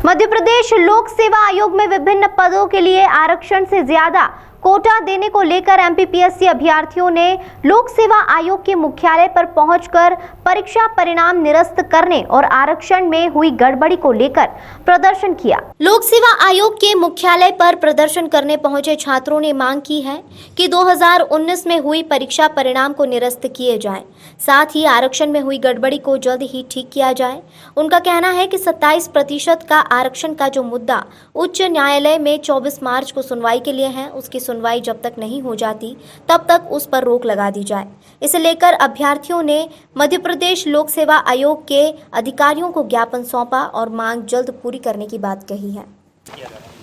मध्य प्रदेश लोक सेवा आयोग में विभिन्न पदों के लिए आरक्षण से ज्यादा कोटा देने को लेकर एमपीपीएससी अभ्यर्थियों ने लोक सेवा आयोग के मुख्यालय पर पहुंचकर परीक्षा परिणाम निरस्त करने और आरक्षण में हुई गड़बड़ी को लेकर प्रदर्शन किया। लोक सेवा आयोग के मुख्यालय पर प्रदर्शन करने पहुंचे छात्रों ने मांग की है कि 2019 में हुई परीक्षा परिणाम को निरस्त किए जाएं, साथ ही आरक्षण में हुई गड़बड़ी को जल्द ही ठीक किया जाए। उनका कहना है कि 27% का आरक्षण का जो मुद्दा उच्च न्यायालय में 24 मार्च को सुनवाई के लिए है, उसकी सुनवाई जब तक नहीं हो जाती तब तक उस पर रोक लगा दी जाए। इसे लेकर अभ्यर्थियों ने मध्य प्रदेश लोक सेवा आयोग के अधिकारियों को ज्ञापन सौंपा और मांग जल्द पूरी करने की बात कही है।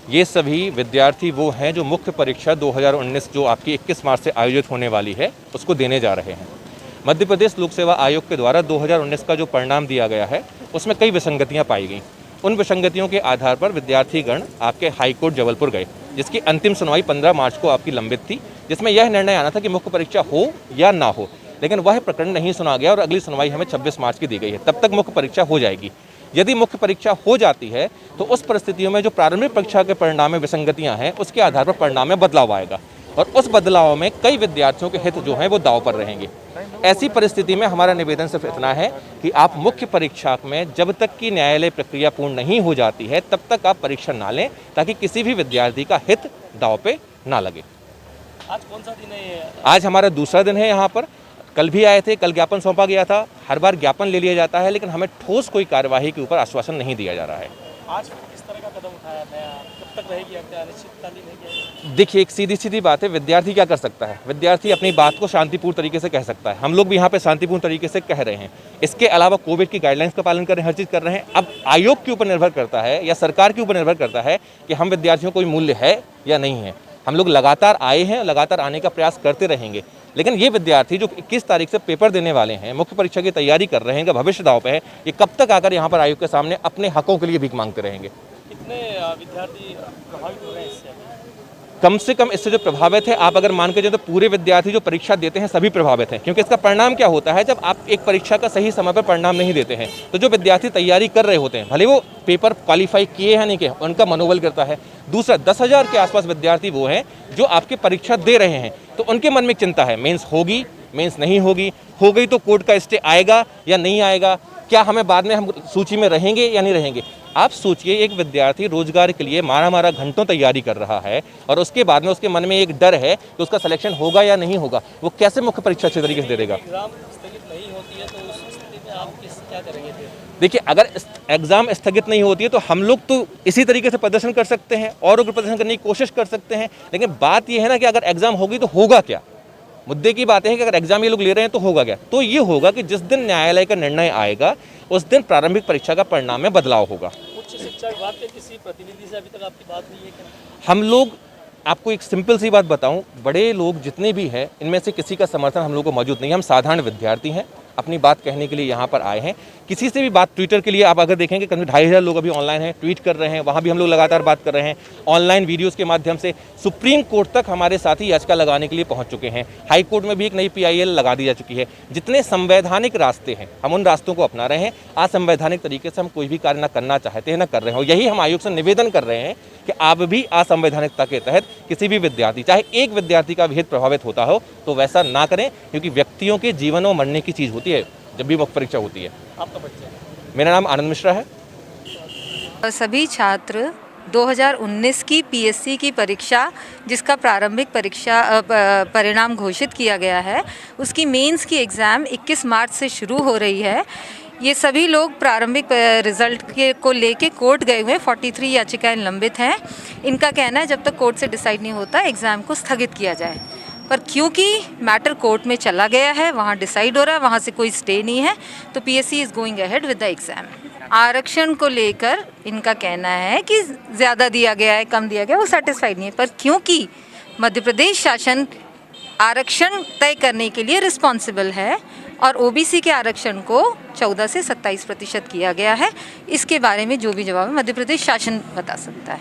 ये सभी विद्यार्थी वो हैं जो मुख्य परीक्षा 2019 जो आपकी 21 मार्च से आयोजित होने वाली है उसको देने जा रहे हैं। मध्य प्रदेश लोक सेवा आयोग के द्वारा 2019 का जो परिणाम दिया गया है उसमें कई विसंगतियां पाई गई। उन विसंगतियों के आधार पर विद्यार्थीगण आपके हाई कोर्ट जबलपुर गए, जिसकी अंतिम सुनवाई 15 मार्च को आपकी लंबित थी, जिसमें यह निर्णय आना था कि मुख्य परीक्षा हो या ना हो, लेकिन वह प्रकरण नहीं सुना गया और अगली सुनवाई हमें 26 मार्च की दी गई है। तब तक मुख्य परीक्षा हो जाएगी। यदि मुख्य परीक्षा हो जाती है तो उस परिस्थितियों में जो प्रारंभिक परीक्षा के परिणाम में विसंगतियां हैं उसके आधार पर परिणाम में बदलाव आएगा और उस बदलाव में कई विद्यार्थियों के हित जो हैं वो दांव पर रहेंगे। ऐसी परिस्थिति में हमारा निवेदन सिर्फ इतना है कि आप मुख्य परीक्षा में जब तक की न्यायालय प्रक्रिया पूर्ण नहीं हो जाती है तब तक आप परीक्षा ना लें, ताकि किसी भी विद्यार्थी का हित दांव पे ना लगे। आज कौन सा दिन है? आज हमारा दूसरा दिन है यहाँ पर। कल भी आए थे, कल ज्ञापन सौंपा गया था। हर बार ज्ञापन ले लिया जाता है लेकिन हमें ठोस कोई कार्यवाही के ऊपर आश्वासन नहीं दिया जा रहा है। आज किस तरह का कदम उठाया नया? कब तक रहेगी अनिश्चितकालीन है? देखिए, एक सीधी सीधी बात है, विद्यार्थी क्या कर सकता है? विद्यार्थी अपनी बात को शांतिपूर्ण तरीके से कह सकता है। हम लोग भी यहाँ पे शांतिपूर्ण तरीके से कह रहे हैं। इसके अलावा कोविड की गाइडलाइंस का पालन कर रहे हैं, हर चीज़ कर रहे हैं। अब आयोग के ऊपर निर्भर करता है या सरकार के ऊपर निर्भर करता है कि हम विद्यार्थियों को कोई मूल्य है या नहीं है। हम लोग लगातार आए हैं, लगातार आने का प्रयास करते रहेंगे, लेकिन ये विद्यार्थी जो 21 तारीख से पेपर देने वाले हैं, मुख्य परीक्षा की तैयारी कर रहे हैं, इनका भविष्य दांव पे है, ये कब तक आकर यहाँ पर आयोग के सामने अपने हकों के लिए भीख मांगते रहेंगे? कितने विद्यार्थी प्रभावित हो रहे हैं इससे? कम से कम इससे जो प्रभावित है, आप अगर मान के चलें तो पूरे विद्यार्थी जो परीक्षा देते हैं सभी प्रभावित हैं। क्योंकि इसका परिणाम क्या होता है, जब आप एक परीक्षा का सही समय पर परिणाम नहीं देते हैं तो जो विद्यार्थी तैयारी कर रहे होते हैं, भले वो पेपर क्वालिफाई किए हैं नहीं किए, उनका मनोबल गिरता है। दूसरा, 10,000 के आसपास विद्यार्थी वो हैं जो आपके परीक्षा दे रहे हैं, तो उनके मन में एक चिंता है, मेंस होगी, मेंस नहीं होगी, हो गई तो कोर्ट का स्टे आएगा या नहीं आएगा, क्या हमें बाद में हम सूची में रहेंगे या नहीं रहेंगे। आप सोचिए, एक विद्यार्थी रोजगार के लिए मारा घंटों तैयारी कर रहा है और उसके बाद में उसके मन में एक डर है कि उसका सिलेक्शन होगा या नहीं होगा, वो कैसे मुख्य परीक्षा अच्छे तरीके से दे देगा? एग्जाम स्थगित नहीं होती है तो उस स्थिति में आप क्या करेंगे फिर? देखिए, अगर एग्जाम स्थगित नहीं होती है तो हम लोग तो इसी तरीके से प्रदर्शन कर सकते हैं और प्रदर्शन करने की कोशिश कर सकते हैं, लेकिन बात यह है ना कि अगर एग्जाम होगी तो होगा क्या? मुद्दे की बात है कि अगर एग्जाम ये लोग ले रहे हैं तो होगा क्या? तो ये होगा कि जिस दिन न्यायालय का निर्णय आएगा उस दिन प्रारंभिक परीक्षा का परिणाम में बदलाव होगा। उच्च शिक्षा विभाग के किसी प्रतिनिधि से अभी तक आपकी बात हुई है क्या? हम लोग, आपको एक सिंपल सी बात बताऊं, बड़े लोग जितने भी हैं इनमें से किसी का समर्थन हम लोग को मौजूद नहीं है। हम साधारण विद्यार्थी हैं, अपनी बात कहने के लिए यहाँ पर आए हैं। किसी से भी बात, ट्विटर के लिए आप अगर देखेंगे करीब 2,500 लोग अभी ऑनलाइन हैं, ट्वीट कर रहे हैं, वहाँ भी हम लोग लगातार बात कर रहे हैं। ऑनलाइन वीडियोस के माध्यम से सुप्रीम कोर्ट तक हमारे साथी याचिका लगाने के लिए पहुँच चुके हैं। हाई कोर्ट में भी एक नई PIL लगा दी जा चुकी है। जितने संवैधानिक रास्ते हैं हम उन रास्तों को अपना रहे हैं। असंवैधानिक तरीके से हम कोई भी कार्य न करना चाहते हैं, न कर रहे हैं। और यही हम आयोग से निवेदन कर रहे हैं कि आप भी असंवैधानिकता के तहत किसी भी विद्यार्थी, चाहे एक विद्यार्थी का भी हित प्रभावित होता हो, तो वैसा ना करें, क्योंकि व्यक्तियों के जीवन और मरने की चीज़ होती है जब भी मुख्य परीक्षा होती है। आपका बच्चा? मेरा नाम आनंद मिश्रा है। सभी छात्र 2019 की PSC की परीक्षा, जिसका प्रारंभिक परीक्षा परिणाम घोषित किया गया है, उसकी मेंस की एग्ज़ाम 21 मार्च से शुरू हो रही है। ये सभी लोग प्रारंभिक रिजल्ट को लेके कोर्ट गए हुए हैं। 43 याचिकाएं लंबित हैं। इनका कहना है जब तक कोर्ट से डिसाइड नहीं होता एग्ज़ाम को स्थगित किया जाए, पर क्योंकि मैटर कोर्ट में चला गया है, वहाँ डिसाइड हो रहा है, वहाँ से कोई स्टे नहीं है, तो PSC is going ahead with the exam. आरक्षण को लेकर इनका कहना है कि ज़्यादा दिया गया है, कम दिया गया, वो सेटिस्फाइड नहीं है, पर क्योंकि मध्य प्रदेश शासन आरक्षण तय करने के लिए रिस्पॉन्सिबल है और OBC के आरक्षण को 14 से 27% किया गया है, इसके बारे में जो भी जवाब है मध्य प्रदेश शासन बता सकता है।